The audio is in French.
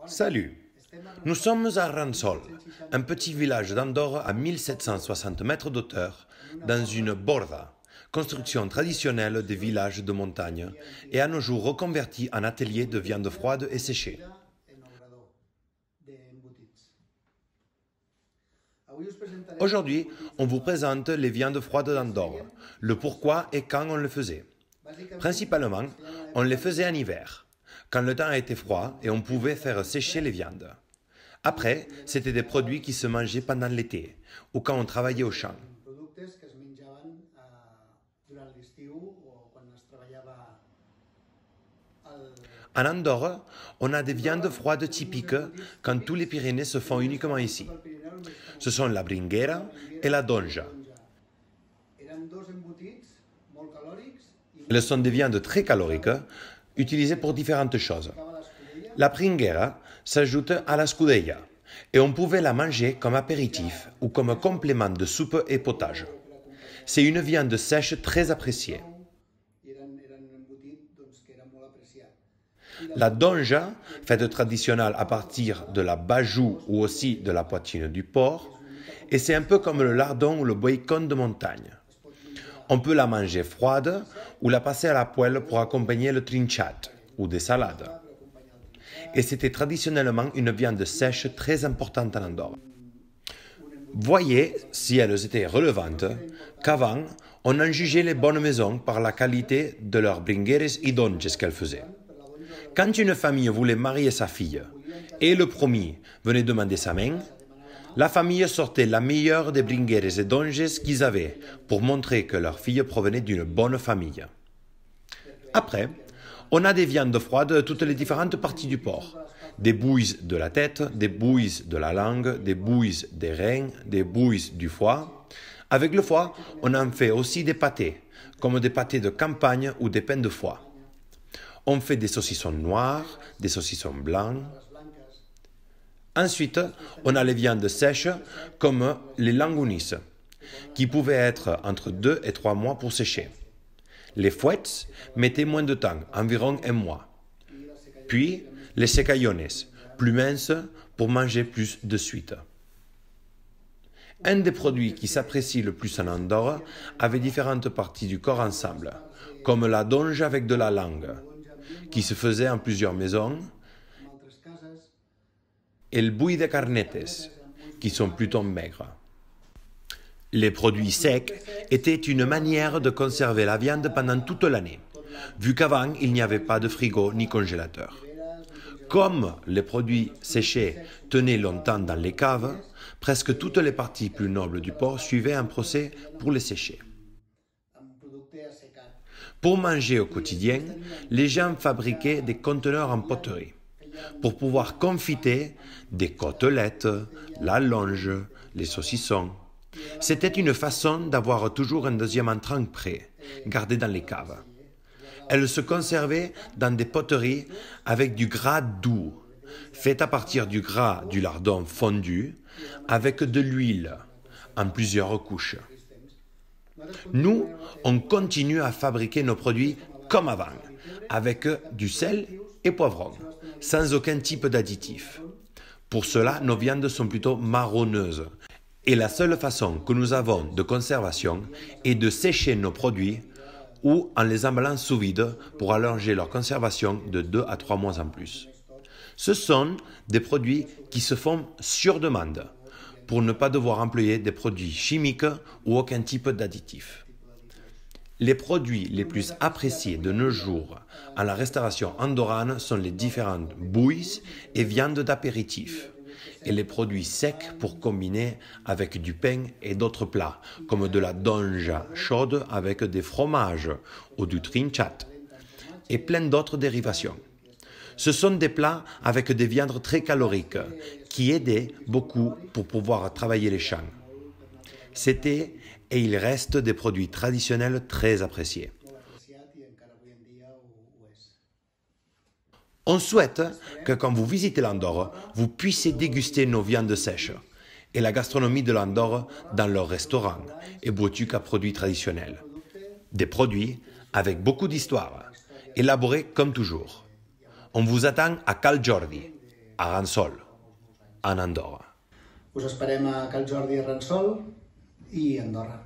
Salut, nous sommes à Ransol, un petit village d'Andorre à 1760 mètres d'auteur, dans une borda, construction traditionnelle des villages de montagne, et à nos jours reconvertie en atelier de viande froide et séchée. Aujourd'hui, on vous présente les viandes froides d'Andorre, le pourquoi et quand on le faisait. Principalement, on les faisait en hiver, quand le temps était froid et on pouvait faire sécher les viandes. Après, c'était des produits qui se mangeaient pendant l'été ou quand on travaillait au champ. En Andorre, on a des viandes froides typiques quand tous les Pyrénées se font uniquement ici. Ce sont la bringuera et la donja. Elles sont des viandes très caloriques, utilisées pour différentes choses. La bringuera s'ajoute à la scudella et on pouvait la manger comme apéritif ou comme complément de soupe et potage. C'est une viande sèche très appréciée. La donja, faite traditionnelle à partir de la bajou ou aussi de la poitrine du porc, et c'est un peu comme le lardon ou le bacon de montagne. On peut la manger froide ou la passer à la poêle pour accompagner le trinchat ou des salades. Et c'était traditionnellement une viande sèche très importante en Andorre. Voyez, si elles étaient relevantes, qu'avant, on en jugeait les bonnes maisons par la qualité de leurs bringueres et donges qu'elles faisaient. Quand une famille voulait marier sa fille et le promis venait demander sa main, la famille sortait la meilleure des bringueres et donges qu'ils avaient pour montrer que leur fille provenait d'une bonne famille. Après, on a des viandes froides de toutes les différentes parties du porc. Des bouilles de la tête, des bouilles de la langue, des bouilles des reins, des bouilles du foie. Avec le foie, on en fait aussi des pâtés, comme des pâtés de campagne ou des pains de foie. On fait des saucissons noirs, des saucissons blancs. Ensuite, on a les viandes sèches comme les langounis, qui pouvaient être entre 2 et 3 mois pour sécher. Les fouettes mettaient moins de temps, environ 1 mois. Puis, les secallones, plus minces pour manger plus de suite. Un des produits qui s'apprécie le plus en Andorre avait différentes parties du corps ensemble, comme la donge avec de la langue, qui se faisait en plusieurs maisons, et le bouilli de carnetes, qui sont plutôt maigres. Les produits secs étaient une manière de conserver la viande pendant toute l'année, vu qu'avant il n'y avait pas de frigo ni congélateur. Comme les produits séchés tenaient longtemps dans les caves, presque toutes les parties plus nobles du porc suivaient un procès pour les sécher. Pour manger au quotidien, les gens fabriquaient des conteneurs en poterie pour pouvoir confiter des côtelettes, la longe, les saucissons. C'était une façon d'avoir toujours un deuxième entrant prêt, gardé dans les caves. Elles se conservaient dans des poteries avec du gras doux, fait à partir du gras du lardon fondu, avec de l'huile, en plusieurs couches. Nous, on continue à fabriquer nos produits comme avant, avec du sel et poivron, sans aucun type d'additif. Pour cela, nos viandes sont plutôt marronneuses. Et la seule façon que nous avons de conservation est de sécher nos produits ou en les emballant sous vide pour allonger leur conservation de 2 à 3 mois en plus. Ce sont des produits qui se font sur demande pour ne pas devoir employer des produits chimiques ou aucun type d'additif. Les produits les plus appréciés de nos jours en la restauration andorrane sont les différentes bouillies et viandes d'apéritif, et les produits secs pour combiner avec du pain et d'autres plats, comme de la donja chaude avec des fromages ou du trinchat, et plein d'autres dérivations. Ce sont des plats avec des viandes très caloriques qui aidaient beaucoup pour pouvoir travailler les champs. C'était et il reste des produits traditionnels très appréciés. On souhaite que quand vous visitez l'Andorre, vous puissiez déguster nos viandes sèches et la gastronomie de l'Andorre dans leur restaurant et boutique à produits traditionnels. Des produits avec beaucoup d'histoire, élaborés comme toujours. On vous attend à Cal Jordi. à Ransol, en Andorra. Us esperem a Cal Jordi a Ransol i a Andorra.